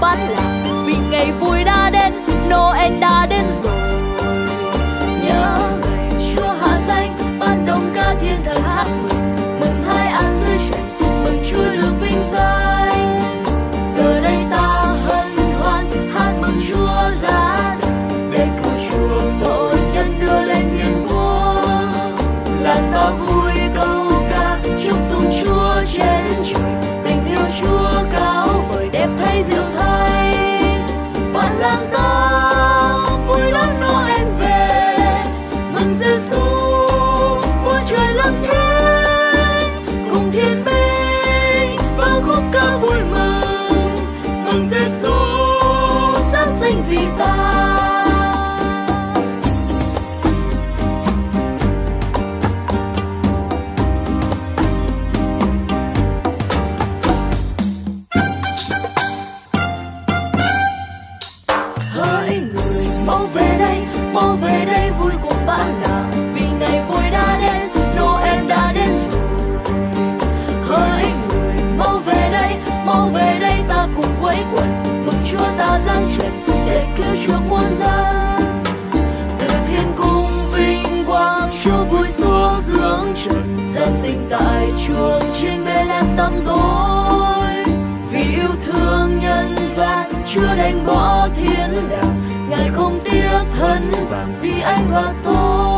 bản làng, vì ngày vui đã đến, Noel đã đến rồi. Nhớ ngày Chúa hạ danh, ban đồng ca thiên thần hát mừng, mừng hai an dưới trời, mừng Chúa được vinh danh. Giờ đây ta hân hoan hát mừng Chúa ra đời, để cầu chuộc tội nhân đưa lên thiên quốc. Làng ta vui câu ca chúc tụng Chúa trên trời, tình yêu Chúa cao vời đẹp thay diệu thay. Bản làng ta vui đón Noel về, mừng Giêsu vua trời lâm thế, cùng thiên binh vang khúc ca vui mừng, mừng Giêsu giáng sinh vì ta. Hỡi người mau về đây vui cùng bản làng, vì ngày vui đã đến, Noel đã đến rồi. Hỡi người mau về đây ta cùng quây quần, mừng Chúa ta giáng trần để cứu chuộc muôn dân. Từ thiên cung vinh quang Chúa vui xuống dưỡng trần, dân sinh tại chuồng trên Bethlehem tăm tối. Vì yêu thương nhân gian Chúa đành bỏ thiên đàng, Ngài không tiếc thân vàng vì anh và tôi.